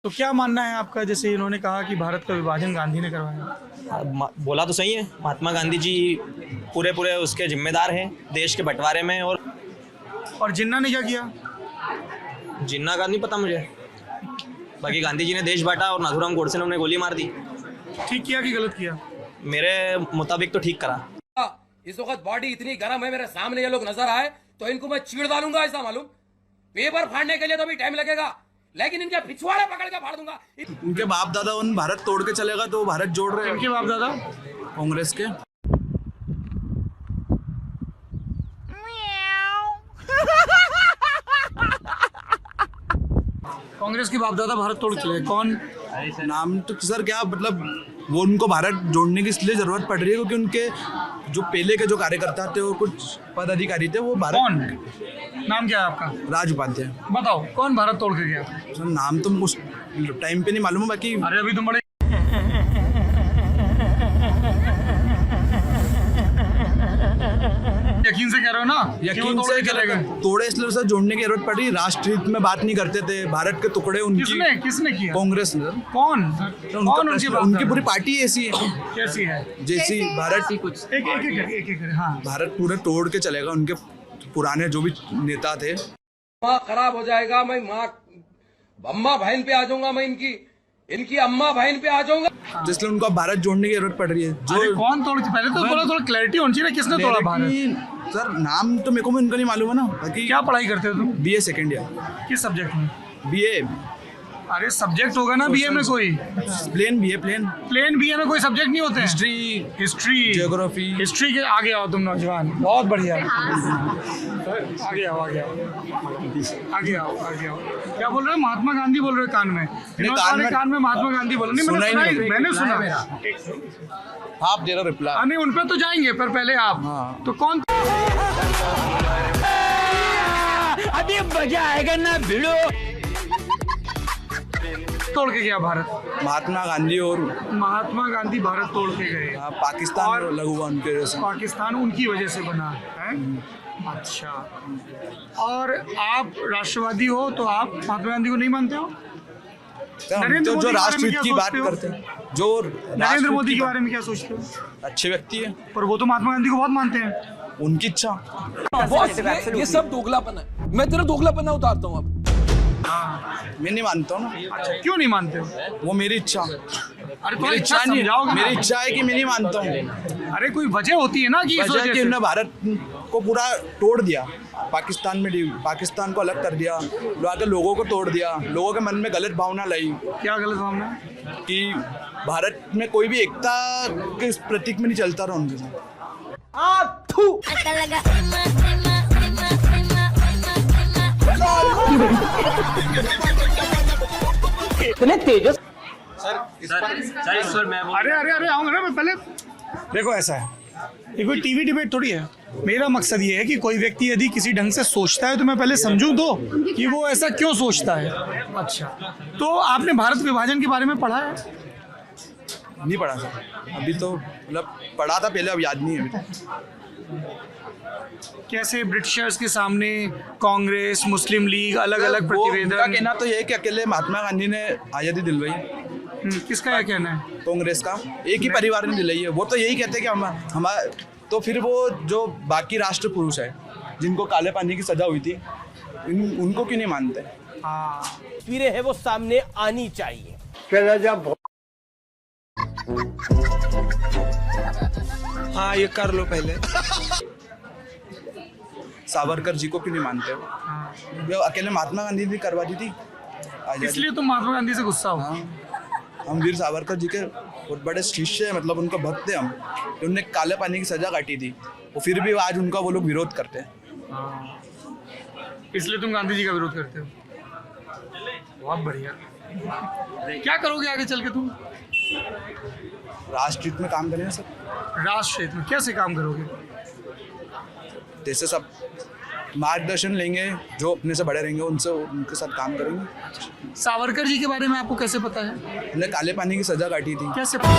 तो क्या मानना है आपका, जैसे इन्होंने कहा कि भारत का विभाजन गांधी ने करवाया? बोला तो सही है, महात्मा गांधी जी पूरे उसके जिम्मेदार हैं देश के बंटवारे में। और जिन्ना ने क्या किया? जिन्ना का नहीं पता मुझे, बाकी गांधी जी ने देश बांटा और नाथूराम गोडसे ने उन्हें गोली मार दी। ठीक किया कि गलत किया? मेरे मुताबिक तो ठीक करा। इस वक्त बॉडी इतनी गर्म है, मेरे सामने ये लोग नजर आए तो इनको मैं चीड़ डालूंगा, ऐसा मालूम। पेपर फाड़ने के लिए तो भी टाइम लगेगा, लेकिन इनके पिछवाड़े पकड़ के फाड़ दूंगा। उनके बाप दादा उन भारत तोड़ के चलेगा तो भारत जोड़ रहे हैं। इनके बाप दादा कांग्रेस के। कांग्रेस के बाप दादा भारत तोड़ के चले? कौन? नाम तो सर क्या मतलब, वो उनको भारत जोड़ने की इसलिए जरूरत पड़ रही है क्योंकि उनके जो पहले के जो कार्यकर्ता थे वो कुछ पदाधिकारी थे, वो भारत। कौन? नाम क्या है आपका? राज उपाध्याय। बताओ कौन भारत तोड़ के गया? सर नाम तो उस टाइम पे नहीं मालूम है, बाकी अरे अभी तुम बड़े यकीन से कह रहे हो ना? यकीन से चलेगा। तोड़े इसलिए सर जोड़ने की जरूरत पड़ी। राष्ट्र हित में बात नहीं करते थे, भारत के टुकड़े उनकी। किसने किया? कांग्रेस ने। कौन? कौन उनकी पूरी पार्टी ऐसी है। कैसी है? जैसी भारत एक हाँ। भारत पूरे तोड़ के चलेगा। उनके पुराने जो भी नेता थे। माँ खराब हो जाएगा, मैं माँ अम्मा बहन पे आ जाऊंगा, मैं इनकी अम्मा बहन पे आ जाऊंगा। जिसलिए उनको भारत जोड़ने की जरूरत पड़ रही है। जो कौन तोड़? पहले तो थोड़ा क्लैरिटी होनी चाहिए, किसने तोड़ा भारत? सर नाम तो मेरे को उनका नहीं मालूम है ना। बाकी क्या पढ़ाई करते हो तुम? BA second year. किस सब्जेक्ट में? बीए। अरे सब्जेक्ट होगा ना बीए में कोई? Plane BA. प्लेन बीए में कोई सब्जेक्ट नहीं होते हैं? History geography. हिस्ट्री के आगे आओ तुम नौजवान, बहुत बढ़िया। आगे आओ। क्या बोल रहे हो? महात्मा गांधी बोल रहे हो कान में? कान में महात्मा गांधी बोल रहे? मैंने सुना। आप दे रहे रिप्लाई। नहीं, उन पे तो जाएंगे, पर पहले आप। तो कौन? अभी मजा आएगा ना भिड़ो। तोड़ के गया भारत? महात्मा गांधी। और महात्मा गांधी भारत तोड़ के गए। पाकिस्तान अलग हुआ उनके वजह से। पाकिस्तान उनकी वजह से बना है। अच्छा, और आप राष्ट्रवादी हो तो आप महात्मा गांधी को नहीं मानते हो? तो जो राष्ट्र हित की बात करते हैं, जो नरेंद्र मोदी के बारे में क्या सोचते हो? अच्छे व्यक्ति है, पर वो तो महात्मा गांधी को बहुत मानते हैं। उनकी इच्छा। ये सब दोगलापन है, मैं तेरा दोगलापन उतारता हूँ अब। मैं नहीं मानता हूँ ना। अच्छा, क्यों नहीं मानते हो? वो मेरी इच्छा। अरे मेरी इच्छा नहीं है। मेरी इच्छा है कि मैं नहीं मानता हूँ। अरे कोई वजह होती है ना कि इस वजह कि से उन्होंने भारत को पूरा तोड़ दिया, पाकिस्तान को अलग कर दिया, वहाँ के लोगों को तोड़ दिया, लोगों के मन में गलत भावना लाई। क्या गलत भावना? कि भारत में कोई भी एकता के प्रतीक में नहीं चलता रहा उनके साथ। इतने तेजस। सर मैं अरे आऊंगा ना मैं। पहले देखो, ऐसा है, ये कोई टीवी डिबेट थोड़ी है। मेरा मकसद ये है कि कोई व्यक्ति यदि किसी ढंग से सोचता है तो मैं पहले समझूं तो कि वो ऐसा क्यों सोचता है। अच्छा, तो आपने भारत विभाजन के बारे में पढ़ा है? नहीं पढ़ा सर, अभी तो मतलब पढ़ा था पहले, अब याद नहीं है अभी। कैसे ब्रिटिशर्स के सामने कांग्रेस, मुस्लिम लीग, अलग अलग उनका प्रतिवेदन? कहना तो ये है कि अकेले महात्मा गांधी ने आज़ादी दिलवाई। किसका यह कहना है? कांग्रेस का एक ही परिवार ने दिलाई है। वो तो यही कहते हैं कि हम तो फिर वो जो बाकी राष्ट्र पुरुष है जिनको काले पानी की सजा हुई थी, उनको क्यों नहीं मानते? तस्वीरें है वो सामने आनी चाहिए। हाँ, ये कर लो पहले। सावरकर जी को क्यों नहीं मानते हो? अकेले महात्मा गांधी ने करवा दी थी आजादी। इसलिए तुम महात्मा गांधी से गुस्सा हो? हम वीर सावरकर जी के बहुत बड़े शिष्य हैं, मतलब उनका भक्त हैं हम। उन्होंने काले पानी की सजा काटी थी, वो फिर भी आज उनका वो लोग विरोध करते हैं। इसलिए तुम गांधी जी का विरोध करते हो? बहुत बढ़िया। क्या करोगे आगे चल के तुम? राष्ट्र हित में काम करेंगे सर। राष्ट्र हित में कैसे काम करोगे? जैसे सब मार्गदर्शन लेंगे, जो अपने से बड़े रहेंगे उनके साथ काम करेंगे। सावरकर जी के बारे में आपको कैसे पता है? उन्होंने काले पानी की सजा काटी थी। कैसे पता?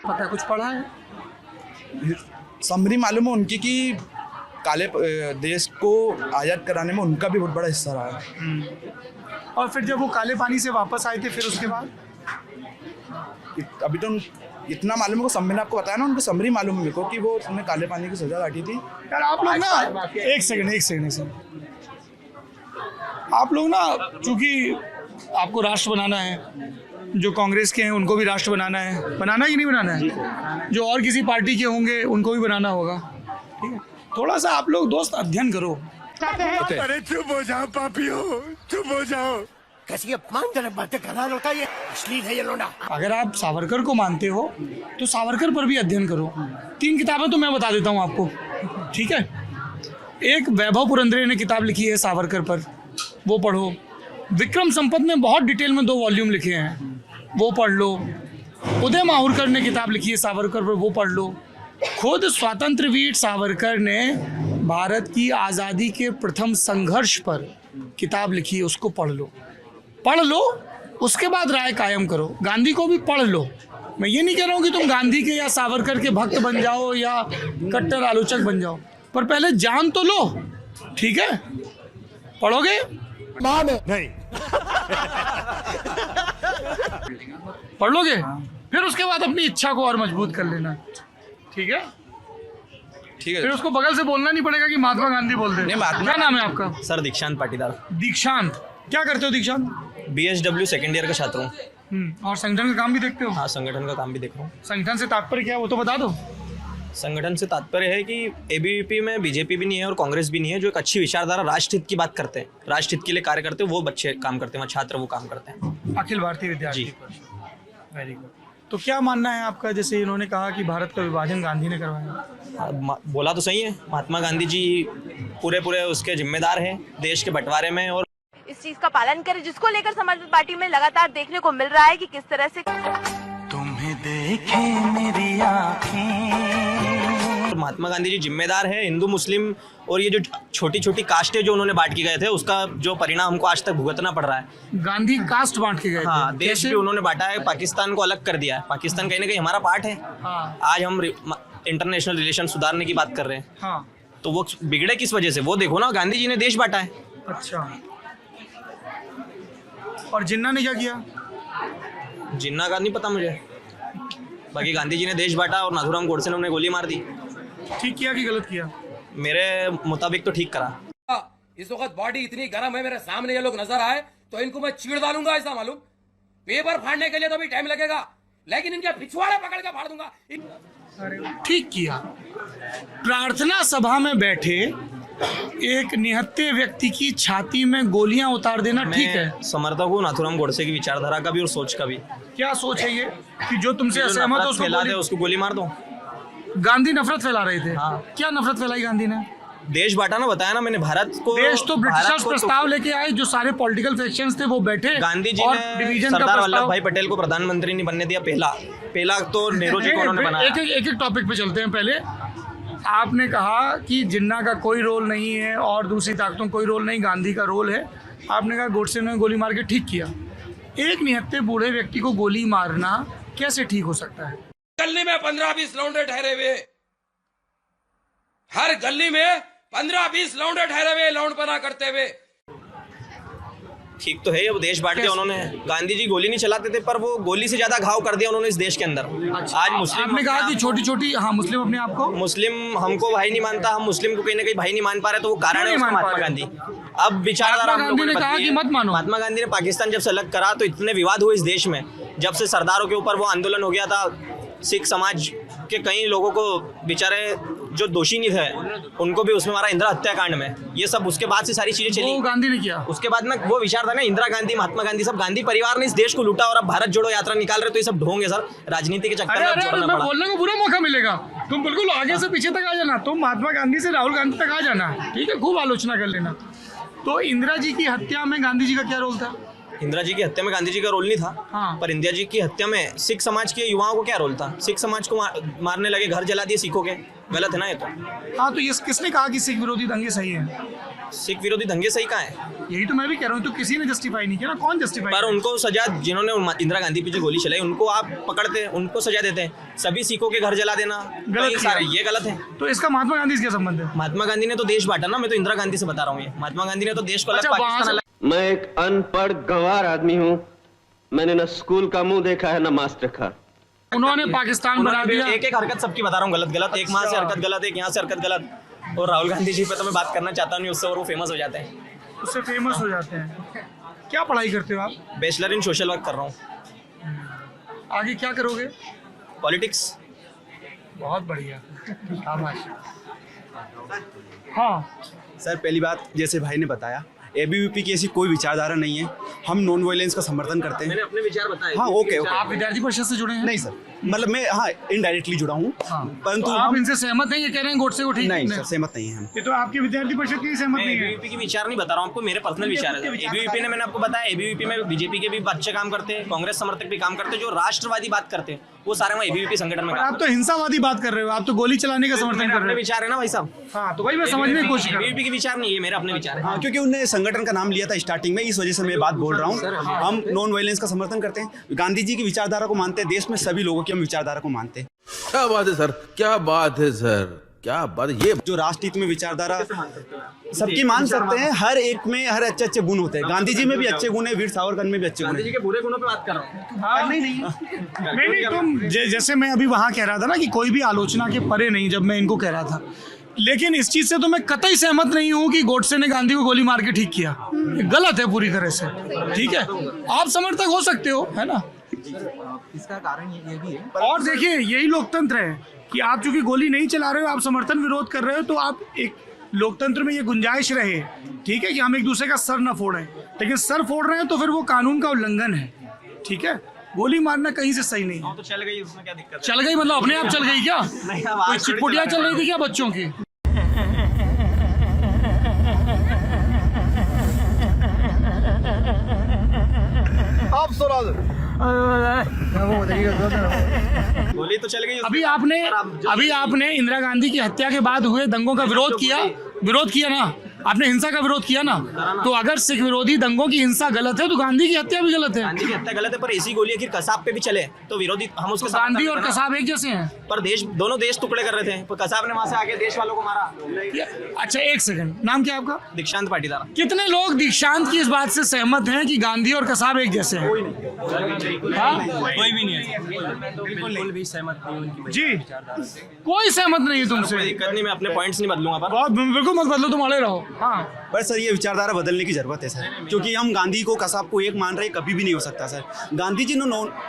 पता है, कुछ पढ़ा है? समरी मालूम है उनकी कि देश को आज़ाद कराने में उनका भी बहुत बड़ा हिस्सा रहा है। और फिर जब वो काले पानी से वापस आए थे फिर उसके बाद अभी तो इतना मालूम है, मैंने आपको बताया ना, उनको समरी मालूम है मेरे को कि वो उन्होंने काले पानी की सजा काटी थी। यार आप लोग ना एक सेकंड आप लोग ना, चूंकि आपको राष्ट्र बनाना है, जो कांग्रेस के हैं उनको भी राष्ट्र बनाना है कि नहीं बनाना है, जो और किसी पार्टी के होंगे उनको भी बनाना होगा, ठीक है। थोड़ा सा आप लोग दोस्त अध्ययन करो। अरे चुप हो जाओ पापियो, चुप हो जाओ। कैसी अपमानजनक बातें कर रहा लौटा, ये अश्लील है ये लौंडा। अगर आप सावरकर को मानते हो तो सावरकर पर भी अध्ययन करो। 3 किताबें तो मैं बता देता हूँ आपको, ठीक है। एक वैभव पुरंदरे ने किताब लिखी है सावरकर पर, वो पढ़ो। विक्रम संपत ने बहुत डिटेल में 2 वॉल्यूम लिखे हैं, वो पढ़ लो। उदय माहुरकर ने किताब लिखी है सावरकर पर, वो पढ़ लो। खुद स्वतंत्रवीर सावरकर ने भारत की आज़ादी के प्रथम संघर्ष पर किताब लिखी है, उसको पढ़ लो, उसके बाद राय कायम करो। गांधी को भी पढ़ लो। मैं ये नहीं कह रहा हूँ कि तुम गांधी के या सावरकर के भक्त बन जाओ या कट्टर आलोचक बन जाओ, पर पहले जान तो लो, ठीक है। पढ़ोगे? नहीं। पढ़ लोगे, फिर उसके बाद अपनी इच्छा को और मजबूत कर लेना, ठीक है। ठीक है, फिर उसको बगल से बोलना नहीं पड़ेगा कि महात्मा गांधी बोल दे। क्या नाम है आपका? सर दीक्षांत पाटीदार। दीक्षांत, क्या करते हो दीक्षांत? BSW सेकेंड ईयर का छात्र हूँ। और संगठन का काम भी देखते हो? हाँ, संगठन का काम भी देख रहा हूँ। संगठन से तात्पर्य क्या है वो तो बता दो। संगठन से तात्पर्य है कि ABVP में बीजेपी भी नहीं है और कांग्रेस भी नहीं है, जो एक अच्छी विचारधारा राष्ट्रहित की बात करते हैं, राष्ट्रहित के लिए कार्य करते हैं, वो बच्चे काम करते हैं, छात्र वो काम करते हैं। अखिल भारतीय विद्यार्थी जी। परिषद, वेरी गुड। तो क्या मानना है आपका, जैसे इन्होंने कहा कि भारत का विभाजन गांधी ने करवाया? बोला तो सही है, महात्मा गांधी जी पूरे उसके जिम्मेदार हैं देश के बंटवारे में, और इस चीज का पालन करें, जिसको लेकर समाजवादी पार्टी में लगातार देखने को मिल रहा है कि किस तरह से तुम्हें देखे मेरी आँखें। महात्मा गांधी जी जिम्मेदार है हिंदू मुस्लिम और ये जो छोटी छोटी कास्टें जो उन्होंने बांट के गए थे, उसका जो परिणाम हमको आज तक भुगतना पड़ रहा है। गांधी कास्ट बांट के गए थे। हाँ, देश भी उन्होंने बांटा है, पाकिस्तान को अलग कर दिया है। पाकिस्तान कहीं ना कहीं हमारा पार्ट है। हाँ। आज हम इंटरनेशनल रिलेशन सुधारने की बात कर रहे हैं, हाँ। तो वो बिगड़े किस वजह से? वो देखो ना, गांधी जी ने देश बांटा है। अच्छा, और जिन्ना ने क्या किया? जिन्ना का नहीं पता मुझे, बाकी गांधी जी ने देश बांटा और नाथूराम गोडसे ने उन्हें गोली मार दी। ठीक किया कि गलत किया? मेरे मुताबिक तो ठीक करा। इस वक्त बॉडी इतनी गर्म है, मेरे सामने ये लोग नजर आए तो इनको मैं चीड़ डालूंगा, ऐसा मालूम। पेपर फाड़ने के लिए तो भी टाइम लगेगा, लेकिन इनके पिछवाड़े पकड़ के फाड़ दूंगा। ठीक किया। प्रार्थना सभा में बैठे एक निहत्थे व्यक्ति की छाती में गोलियां उतार देना ठीक है? मैं समर्थक हूँ नाथूराम गोडसे की विचारधारा का भी और सोच का भी। क्या सोच है ये कि जो तुमसे जो असहमत हो नफरत फैला दे उसको गोली मार दो। गांधी नफरत फैला रहे थे। हाँ। क्या नफरत फैलाई गांधी ने? देश बांटा ना, बताया ना मैंने, भारत को। देश तो ब्रिटिशर्स भारत को प्रस्ताव लेके आए, जो सारे पॉलिटिकल फैक्शंस थे वो बैठे। गांधी जी और ने डिवीजन का सरदार वल्लभ प्रस्ताव। भाई पटेल को प्रधानमंत्री नहीं बनने दिया। पहला तो नेहरू जी को उन्होंने बनाया। एक टॉपिक पे चलते हैं। पहले आपने कहा कि जिन्ना का कोई रोल नहीं है और दूसरी ताकतों का कोई रोल नहीं, गांधी का रोल है। आपने कहा गोडसे ने गोली मार के ठीक किया। एक निहत्थे बूढ़े व्यक्ति को गोली मारना कैसे ठीक हो सकता है? गली में 15-20 लौंडे ठहरे हुए, हर गली में 15-20 लौंडे ठहरे हुए, लौंडपना करते हुए। ठीक तो है, ये देश बांट दिया उन्होंने। गांधी जी गोली नहीं चलाते थे, पर वो गोली से ज्यादा घाव कर दिया उन्होंने इस देश के अंदर। आज मुस्लिम, आपने कहा कि छोटी छोटी, हाँ, मुस्लिम अपने आप को, मुस्लिम हमको भाई नहीं मानता, हम मुस्लिम को कहीं ना कहीं भाई नहीं मान पा रहे, तो वो कारण है उसका महात्मा गांधी। अब विचारधारा महात्मा गांधी ने कहा कि मत मानो। महात्मा गांधी ने पाकिस्तान जब से अलग करा तो इतने विवाद हुए इस देश में। जब से सरदारों के ऊपर वो आंदोलन हो गया था, सिख समाज के कई लोगों को बेचारे जो दोषी नहीं थे उनको भी उसमें मारा, इंदिरा हत्याकांड में। ये सब उसके बाद से सारी चीजें चली। वो गांधी ने किया। उसके बाद ना वो विचारधारा, इंदिरा गांधी, महात्मा गांधी, सब गांधी परिवार ने इस देश को लूटा और अब भारत जोड़ो यात्रा निकाल रहे। तो ये सब ढोंग है सर, राजनीति के चक्कर अरे में अरे छोड़ना मैं पड़ा। बोलने को बुरा मौका मिलेगा। तुम बिल्कुल आगे से पीछे तक आ जाना। तुम महात्मा गांधी से राहुल गांधी तक आ जाना, ठीक है? खूब आलोचना कर लेना। तो इंदिरा जी की हत्या में गांधी जी का क्या रोल था? इंदिरा जी की हत्या में गांधी जी का रोल नहीं था। हाँ। पर इंदिरा जी की हत्या में सिख समाज के युवाओं को क्या रोल था? सिख समाज को मारने लगे, घर जला दिए सिखों के। गलत है ना ये तो। हाँ, तो ये किसने कहा कि सिख विरोधी दंगे सही है? सिख विरोधी दंगे सही कहाँ है? यही तो मैं भी कह रहा हूँ, तो किसी ने जस्टिफाई नहीं किया ना, कौन जस्टिफाई? पर उनको सजा, जिन्होंने इंदिरा गांधी पे जो गोली चलाई उनको आप पकड़ते, उनको सजा देते हैं। सभी सिखों के घर जला देना गलत कई सारे, ये गलत है। तो इसका महात्मा गांधी से क्या संबंध है? महात्मा गांधी ने तो देश बांटा ना, मैं तो इंदिरा गांधी से बता रहा हूँ। ये महात्मा गांधी ने तो देश को अलग, अच्छा, वहाँ पाकिस्तान से- अलग। मैं एक अनपढ़ गंवार आदमी हूँ। मैंने न स्कूल का मुंह देखा है न मास्टर का। उन्होंने पाकिस्तान बना दिया। एक एक हरकत सबकी बता रहा हूँ गलत गलत, एक वहाँ से हरकत गलत, एक यहाँ से हरकत गलत। और राहुल गांधी जी पे तो मैं बात करना चाहता नहीं उससे, और वो फेमस हो जाते हैं। उससे फेमस हो जाते हैं। क्या पढ़ाई करते हो आप? बैचलर इन सोशल वर्क कर रहा हूँ। आगे क्या करोगे? पॉलिटिक्स। बहुत बढ़िया, शाबाश। हाँ, सर पहली बात, जैसे भाई ने बताया, एबीवीपी की ऐसी कोई विचारधारा नहीं है। हम नॉन वायलेंस का समर्थन करते हैं। मैंने अपने विचार बताए। हाँ, ओके ओके। आप विद्यार्थी परिषद से जुड़े हैं? नहीं सर, मतलब मैं हाँ इनडायरेक्टली जुड़ा हूँ, हाँ। परंतु तो आप इनसे सहमत नहीं, ये कह रहे हैं गोडसे को ठीक नहीं सर, सहमत नहीं है हम। ये तो आपकी विद्यार्थी परिषद की सहमत मैं नहीं है। एबीवीपी की विचार नहीं बता रहा हूँ आपको, मेरे पर्सनल विचार है। एबीवीपी ने, मैंने आपको बताया, एबीवीपी में बीजेपी के भी अच्छे काम करते हैं, कांग्रेस समर्थक भी काम करते हैं, जो राष्ट्रवादी बात करते हैं वो सारे वहाँ एबीवीपी संगठन में पर काम आप तो हिंसावादी बात कर रहे हो, आप तो गोली चलाने का समर्थन मेरे कर अपने रहे विचार है ना भाई साहब। हो। हाँ, तो भाई मैं समझने की कोशिश कर रहा हूँ। एबीवीपी के विचार नहीं है, मेरे अपने विचार है। हाँ, क्योंकि उन्होंने संगठन का नाम लिया था स्टार्टिंग में, इस वजह से मैं बात बोल रहा हूँ। हम नॉन वायलेंस का समर्थन करते हैं, गांधी जी की विचारधारा को मानते हैं, देश में सभी लोगों की हम विचारधारा को मानते हैं। क्या बात है सर, क्या बात है सर, क्या बात है। ये जो राष्ट्रहित में विचारधारा सबकी मान सकते हैं, हर एक में हर अच्छे अच्छे गुण होते हैं। गांधी जी में भी अच्छे गुण है, वीर सावरकर में भी अच्छे गुण गांधी जी है। के बुरे गुणों पे बात कर रहा हूँ। हाँ, नहीं, तुम जैसे मैं अभी वहाँ कह रहा था ना कि कोई भी आलोचना के परे नहीं, जब मैं इनको कह रहा था, लेकिन इस चीज से तो मैं कतई सहमत नहीं हूँ कि गोडसे ने गांधी को गोली मार के ठीक किया। ये गलत है पूरी तरह से। ठीक है, आप समर्थक हो सकते हो, है ना? इसका कारण ये भी है। और देखिए, यही लोकतंत्र है कि आप चूंकि गोली नहीं चला रहे हो, आप समर्थन विरोध कर रहे हो, तो आप एक लोकतंत्र में ये गुंजाइश रहे, ठीक है, कि हम एक दूसरे का सर न फोड़ें, लेकिन सर फोड़ रहे हैं तो फिर वो कानून का उल्लंघन है। ठीक है, गोली मारना कहीं से सही नहीं है। तो चल गई, उसमें क्या दिक्कत है? चल गई मतलब अपने आप चल गई क्या? नहीं, अब कोई आज चिटपुटिया चल रही थी क्या बच्चों की? आप सुना दो। गोली तो चल गई। अभी आपने इंदिरा गांधी की हत्या के बाद हुए दंगों का विरोध किया ना? आपने हिंसा का विरोध किया ना? तो अगर सिख विरोधी दंगों की हिंसा गलत है तो गांधी की हत्या भी गलत है। गांधी की हत्या गलत है, पर ऐसी गोली अगर कसाब पे भी चले तो विरोधी हम उसके साथ गांधी करते और हैं ना। कसाब एक जैसे हैं। पर दोनों देश टुकड़े कर रहे थे, पर कसाब ने वहां से आके देश वालों को मारा। अच्छा, एक सेकंड, नाम क्या है आपका? दीक्षांत पाटीदार। कितने लोग दीक्षांत की इस बात से सहमत हैं कि गांधी और कसाब एक जैसे हैं? हाँ? कोई भी नहीं है। बिल्कुल भी सहमत नहीं उनकी। जी, कोई सहमत नहीं है कोई तुमसे। दिक्कत नहीं, मैं अपने पॉइंट्स नहीं बदलूंगा। पर बहुत बिल्कुल मत बदलो, तुम अड़े रहो। हाँ, पर सर ये विचारधारा बदलने की जरूरत है सर, क्योंकि हम गांधी को कसाब को एक मान रहे हैं, कभी भी नहीं हो सकता सर। गांधी जी ने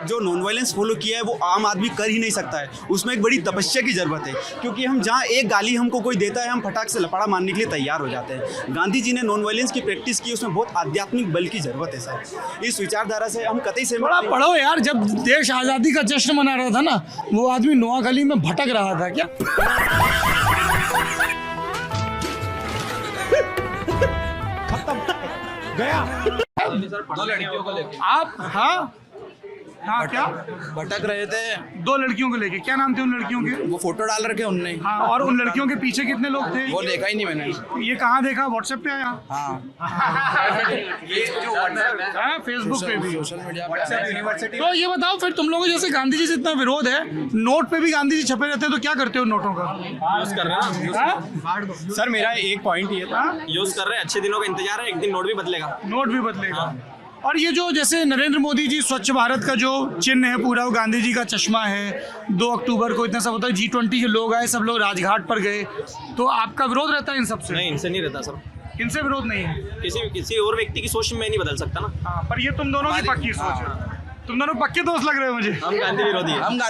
जो नॉन वायलेंस फॉलो किया है वो आम आदमी कर ही नहीं सकता है, उसमें एक बड़ी तपस्या की जरूरत है। क्योंकि हम जहाँ एक गाली हमको कोई देता है, हम फटाक से लपड़ा मारने के लिए तैयार हो जाते हैं। गांधी जी ने नॉन वायलेंस की प्रैक्टिस की, उसमें बहुत आध्यात्मिक बल की जरूरत है सर। इस विचारधारा से हम कतई से थोड़ा पढ़ो यार। जब देश आजादी का जश्न मना रहा था ना, वो आदमी नोआखली में भटक रहा था क्या? दो लड़कियों को लेकर आप हाँ क्या भटक रहे थे। दो लड़कियों को लेके, क्या नाम थे उन लड़कियों के? वो फोटो डाल रखे उनने। हाँ, और उन लड़कियों के पीछे कितने लोग थे? वो देखा ही नहीं मैंने। ये कहाँ देखा? व्हाट्सएप पे आया? हाँ, ये जो हाँ, फेसबुक पे भी। सोशल मीडिया पे। यूनिवर्सिटी तो ये बताओ फिर, तुम लोगों जैसे गांधी जी से इतना विरोध है, नोट पे भी गांधी जी छपे रहते हैं, तो क्या करते हो नोटों का? यूज कर रहे हैं। हाँ? सर मेरा एक पॉइंट ये था, यूज कर रहे हैं, अच्छे दिनों का इंतजार है, एक दिन नोट भी बदलेगा। नोट भी बदलेगा। और ये जो जैसे नरेंद्र मोदी जी स्वच्छ भारत का जो चिन्ह है पूरा, वो गांधी जी का चश्मा है। 2 अक्टूबर को इतना सब होता है, G20 के लोग आए, सब लोग राजघाट पर गए, तो आपका विरोध रहता है इन सबसे? नहीं, इनसे नहीं रहता सर, इनसे विरोध नहीं है। किसी और व्यक्ति की सोच में नहीं बदल सकता ना। हाँ, पर ये तुम दोनों की पक्की सोच है। तुम दोनों पक्के दोस्त लग रहे हो मुझे। हम गांधी विरोधी हैं। हम गांधी